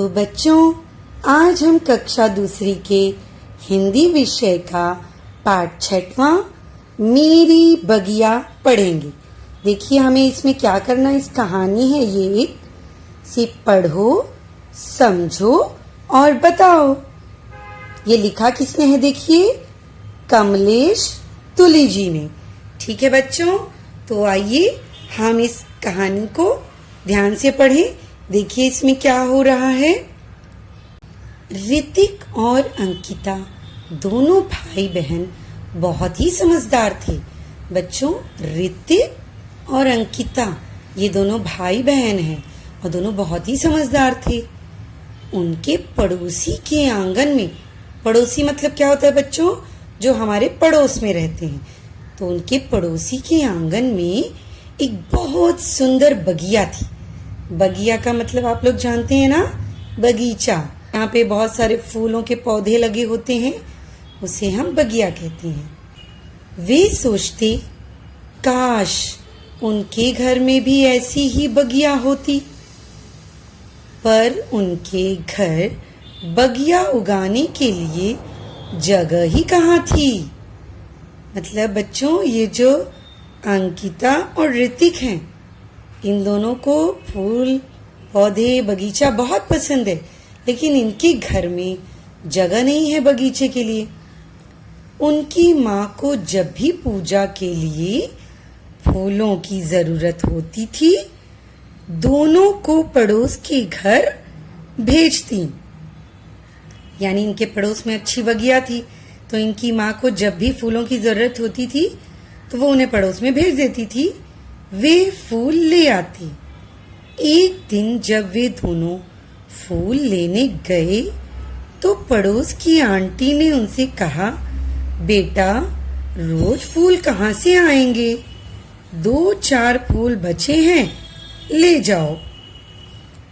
तो बच्चों, आज हम कक्षा दूसरी के हिंदी विषय का पाठ 6वां मेरी बगिया पढ़ेंगे। देखिए हमें इसमें क्या करना है। इस कहानी है ये एक, से पढ़ो, समझो और बताओ। ये लिखा किसने है? देखिए, कमलेश तुली जी ने। ठीक है बच्चों, तो आइए हम इस कहानी को ध्यान से पढ़ें। देखिए इसमें क्या हो रहा है। ऋतिक और अंकिता दोनों भाई बहन बहुत ही समझदार थे। बच्चों, ऋतिक और अंकिता ये दोनों भाई बहन हैं और दोनों बहुत ही समझदार थे। उनके पड़ोसी के आंगन में, पड़ोसी मतलब क्या होता है बच्चों? जो हमारे पड़ोस में रहते हैं। तो उनके पड़ोसी के आंगन में एक बहुत सुंदर बगिया थी। बगिया का मतलब आप लोग जानते हैं ना, बगीचा। यहाँ पे बहुत सारे फूलों के पौधे लगे होते हैं, उसे हम बगिया कहते हैं। वे सोचते, काश उनके घर में भी ऐसी ही बगिया होती। पर उनके घर बगिया उगाने के लिए जगह ही कहाँ थी। मतलब बच्चों, ये जो अंकिता और ऋतिक हैं, इन दोनों को फूल, पौधे, बगीचा बहुत पसंद है, लेकिन इनके घर में जगह नहीं है बगीचे के लिए। उनकी माँ को जब भी पूजा के लिए फूलों की जरूरत होती थी, दोनों को पड़ोस के घर भेजती। यानी इनके पड़ोस में अच्छी बगिया थी, तो इनकी माँ को जब भी फूलों की जरूरत होती थी तो वो उन्हें पड़ोस में भेज देती थी। वे फूल ले आते। एक दिन जब वे दोनों फूल लेने गए तो पड़ोस की आंटी ने उनसे कहा, बेटा रोज फूल कहाँ से आएंगे? 2-4 फूल बचे हैं, ले जाओ।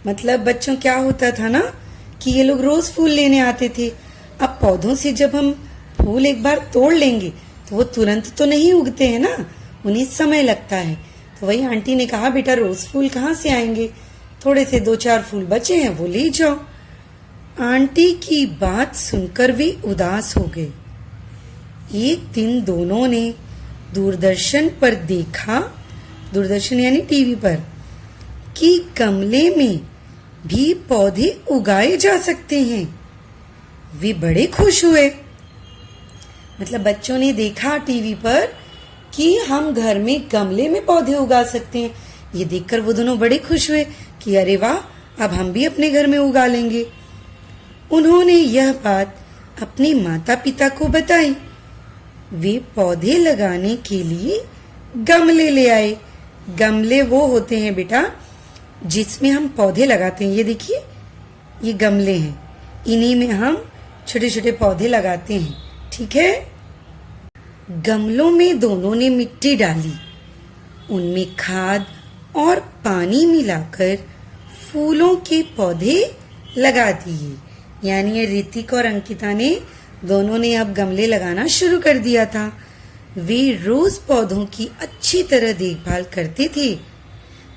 मतलब बच्चों क्या होता था ना कि ये लोग रोज फूल लेने आते थे। अब पौधों से जब हम फूल एक बार तोड़ लेंगे तो वो तुरंत तो नहीं उगते हैं ना, उन्हें समय लगता है। तो वही आंटी ने कहा, बेटा रोज फूल कहाँ से आएंगे? थोड़े से 2-4 फूल बचे हैं, वो ले जाओ। आंटी की बात सुनकर वे उदास हो गए। एक दिन दोनों ने दूरदर्शन पर देखा, दूरदर्शन यानी टीवी पर, कि गमले में भी पौधे उगाए जा सकते हैं। वे बड़े खुश हुए। मतलब बच्चों ने देखा टीवी पर कि हम घर में गमले में पौधे उगा सकते हैं। ये देखकर वो दोनों बड़े खुश हुए कि अरे वाह, अब हम भी अपने घर में उगा लेंगे। उन्होंने यह बात अपने माता पिता को बताई। वे पौधे लगाने के लिए गमले ले आए। गमले वो होते हैं बेटा जिसमें हम पौधे लगाते हैं। ये देखिए, ये गमले हैं, इन्हीं में हम छोटे छोटे पौधे लगाते हैं। ठीक है। गमलों में दोनों ने मिट्टी डाली, उनमें खाद और पानी मिलाकर फूलों के पौधे लगा दिए। यानी ये ऋतिक और अंकिता ने दोनों ने अब गमले लगाना शुरू कर दिया था। वे रोज पौधों की अच्छी तरह देखभाल करते थे।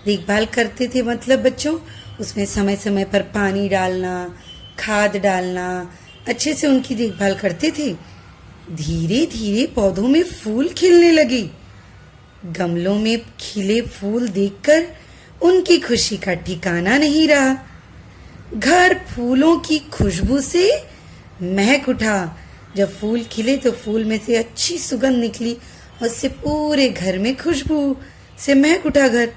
देखभाल करते थे मतलब बच्चों, उसमें समय समय पर पानी डालना, खाद डालना, अच्छे से उनकी देखभाल करते थे। धीरे धीरे पौधों में फूल खिलने लगे। गमलों में खिले फूल देखकर उनकी खुशी का ठिकाना नहीं रहा। घर फूलों की खुशबू से महक उठा। जब फूल खिले तो फूल में से अच्छी सुगंध निकली और उससे पूरे घर में खुशबू से महक उठा घर।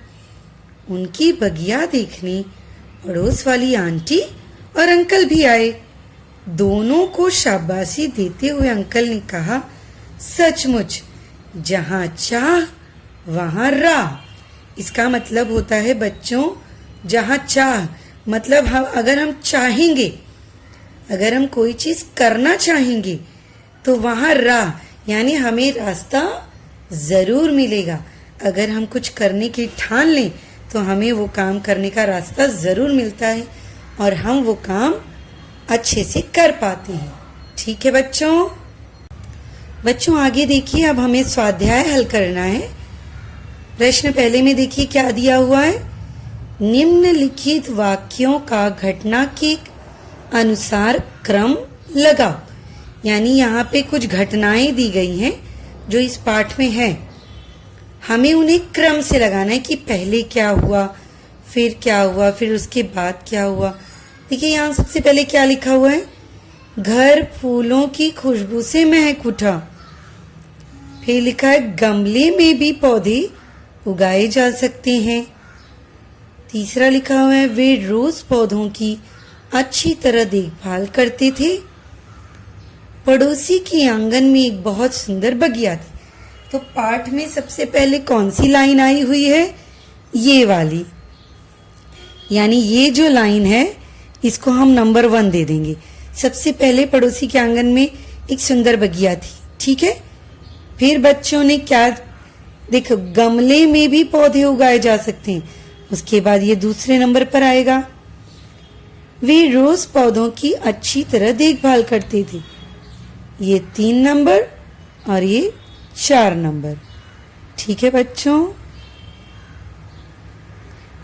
उनकी बगिया देखने पड़ोस वाली आंटी और अंकल भी आए। दोनों को शाबाशी देते हुए अंकल ने कहा, सचमुच जहाँ चाह वहाँ राह। इसका मतलब होता है बच्चों, जहाँ चाह मतलब अगर हम चाहेंगे, अगर हम कोई चीज करना चाहेंगे तो वहाँ राह यानी हमें रास्ता जरूर मिलेगा। अगर हम कुछ करने की ठान लें तो हमें वो काम करने का रास्ता जरूर मिलता है और हम वो काम अच्छे से कर पाते हैं। ठीक है बच्चों। बच्चों आगे देखिए, अब हमें स्वाध्याय हल करना है। प्रश्न पहले में देखिए क्या दिया हुआ है निम्नलिखित वाक्यों का घटना के अनुसार क्रम लगाओ। यानी यहाँ पे कुछ घटनाएं दी गई हैं जो इस पाठ में है, हमें उन्हें क्रम से लगाना है कि पहले क्या हुआ, फिर क्या हुआ, फिर उसके बाद क्या हुआ। देखिए यहाँ सबसे पहले क्या लिखा हुआ है, घर फूलों की खुशबू से महक उठा। फिर लिखा है गमले में भी पौधे उगाए जा सकते हैं। तीसरा लिखा हुआ है वे रोज पौधों की अच्छी तरह देखभाल करते थे। पड़ोसी के आंगन में एक बहुत सुंदर बगिया थी। तो पाठ में सबसे पहले कौन सी लाइन आई हुई है, ये वाली, यानी ये जो लाइन है इसको हम नंबर 1 दे देंगे। सबसे पहले पड़ोसी के आंगन में एक सुंदर बगिया थी, ठीक है। फिर बच्चों ने क्या, देखो गमले में भी पौधे उगाए जा सकते हैं। उसके बाद ये दूसरे नंबर पर आएगा, वे रोज पौधों की अच्छी तरह देखभाल करते थे। ये 3 नंबर और ये 4 नंबर, ठीक है बच्चों।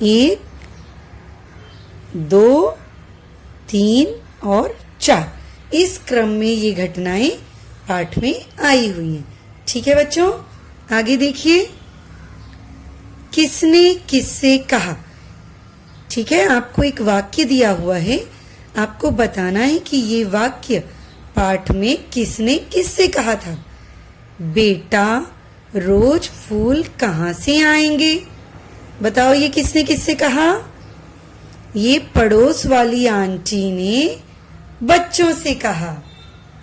1, 2, 3 और 4 इस क्रम में ये घटनाएं पाठ में आई हुई हैं, ठीक है बच्चों। आगे देखिए, किसने किससे कहा। ठीक है, आपको एक वाक्य दिया हुआ है, आपको बताना है कि ये वाक्य पाठ में किसने किससे कहा था। बेटा रोज फूल कहाँ से आएंगे, बताओ ये किसने किससे कहा। ये पड़ोस वाली आंटी ने बच्चों से कहा,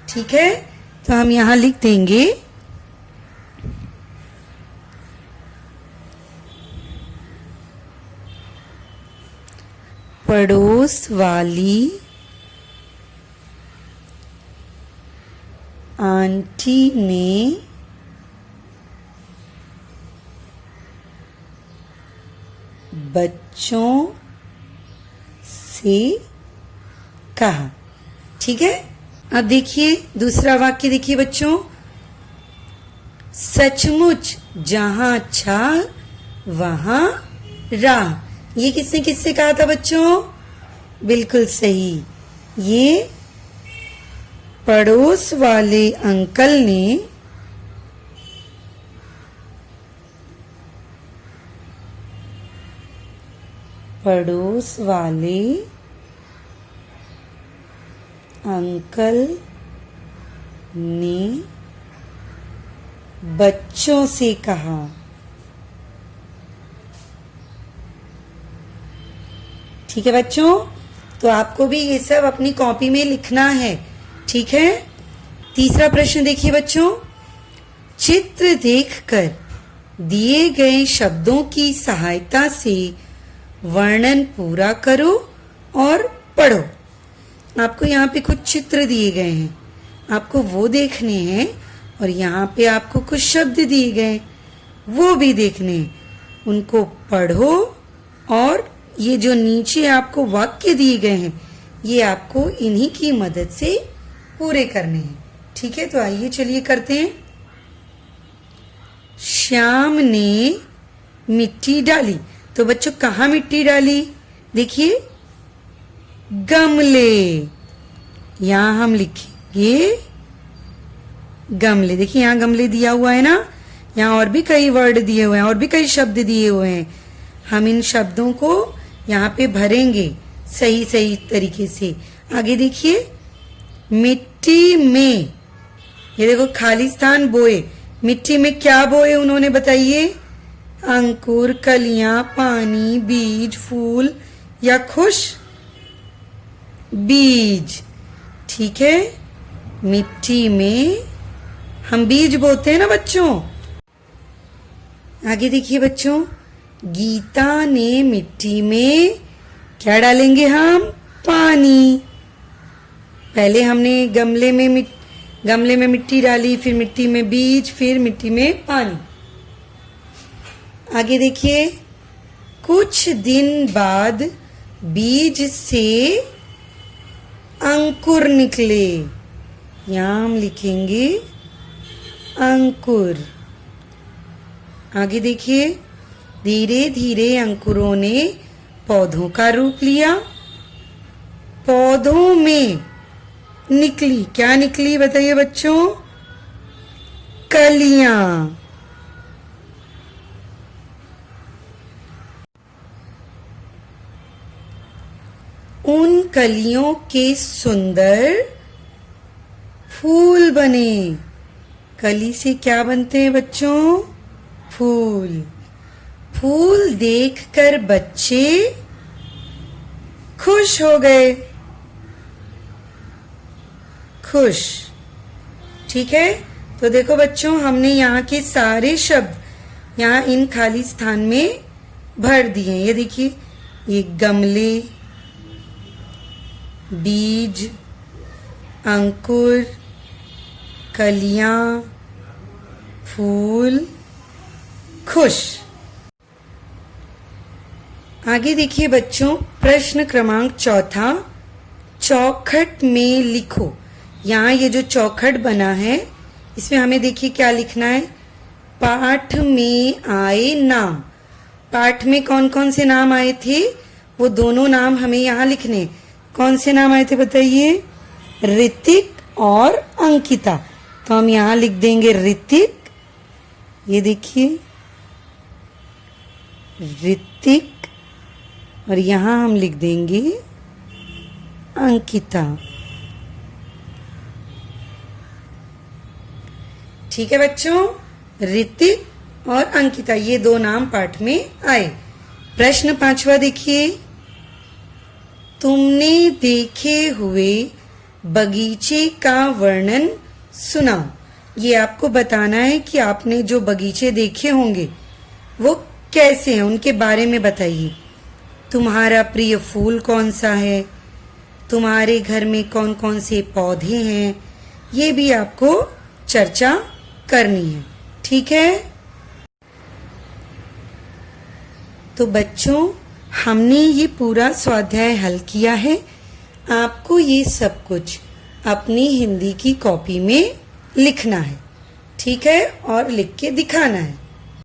ठीक है। तो हम यहां लिख देंगे पड़ोस वाली आंटी ने बच्चों से कहा, ठीक है। अब देखिए दूसरा वाक्य, देखिए बच्चों, सचमुच जहां छा वहां राह। ये किसने किससे कहा था बच्चों, बिल्कुल सही, ये पड़ोस वाले अंकल ने पड़ोस वाले अंकल ने बच्चों से कहा। ठीक है बच्चों, तो आपको भी ये सब अपनी कॉपी में लिखना है, ठीक है। तीसरा प्रश्न देखिए बच्चों, चित्र देखकर दिए गए शब्दों की सहायता से वर्णन पूरा करो और पढ़ो। आपको यहाँ पे कुछ चित्र दिए गए हैं, आपको वो देखने हैं, और यहाँ पे आपको कुछ शब्द दिए गए वो भी देखने हैं, उनको पढ़ो। और ये जो नीचे आपको वाक्य दिए गए हैं ये आपको इन्हीं की मदद से पूरे करने हैं, ठीक है। तो आइए चलिए करते हैं। श्याम ने मिट्टी डाली, तो बच्चों कहाँ मिट्टी डाली, देखिए गमले, यहां हम लिखेंगे गमले। देखिए यहाँ गमले दिया हुआ है ना, यहाँ और भी कई वर्ड दिए हुए हैं और भी कई शब्द दिए हुए हैं। हम इन शब्दों को यहाँ पे भरेंगे सही सही तरीके से। आगे देखिए, मिट्टी में, ये देखो खाली स्थान बोए, मिट्टी में क्या बोए उन्होंने बताइए, अंकुर, कलियां, पानी, बीज, फूल या खुश बीज, ठीक है। मिट्टी में हम बीज बोते हैं ना बच्चों। आगे देखिए बच्चों, गीता ने मिट्टी में क्या डालेंगे हम, पानी। पहले हमने गमले में मिट्टी डाली, फिर मिट्टी में बीज, फिर मिट्टी में पानी। आगे देखिए, कुछ दिन बाद बीज से अंकुर निकले, यहां हम लिखेंगे अंकुर। आगे देखिए, धीरे धीरे अंकुरों ने पौधों का रूप लिया। पौधों में निकली, क्या निकली बताइए बच्चों? कलियां। उन कलियों के सुंदर फूल बने। कली से क्या बनते हैं बच्चों? फूल। फूल देखकर बच्चे खुश हो गए। खुश। ठीक है, तो देखो बच्चों, हमने यहाँ के सारे शब्द यहाँ इन खाली स्थान में भर दिए। ये देखिए, ये गमले, बीज, अंकुर, कलियां, फूल, खुश। आगे देखिए बच्चों, प्रश्न क्रमांक 4, चौखट में लिखो। यहाँ ये जो चौखट बना है, इसमें हमें देखिए क्या लिखना है? पाठ में आए नाम। पाठ में कौन कौन से नाम आए थे? वो दोनों नाम हमें यहाँ लिखने। कौन से नाम आए थे बताइए? ऋतिक और अंकिता। तो हम यहाँ लिख देंगे ऋतिक। ये देखिए ऋतिक, और यहाँ हम लिख देंगे अंकिता। ठीक है बच्चों, ऋतिक और अंकिता ये दो नाम पाठ में आए। प्रश्न 5वां देखिए, तुमने देखे हुए बगीचे का वर्णन सुनाओ। ये आपको बताना है कि आपने जो बगीचे देखे होंगे वो कैसे हैं, उनके बारे में बताइए। तुम्हारा प्रिय फूल कौन सा है, तुम्हारे घर में कौन कौन से पौधे हैं, ये भी आपको चर्चा करनी है। ठीक है, तो बच्चों हमने ये पूरा स्वाध्याय हल किया है। आपको ये सब कुछ अपनी हिंदी की कॉपी में लिखना है। ठीक है, और लिख के दिखाना है।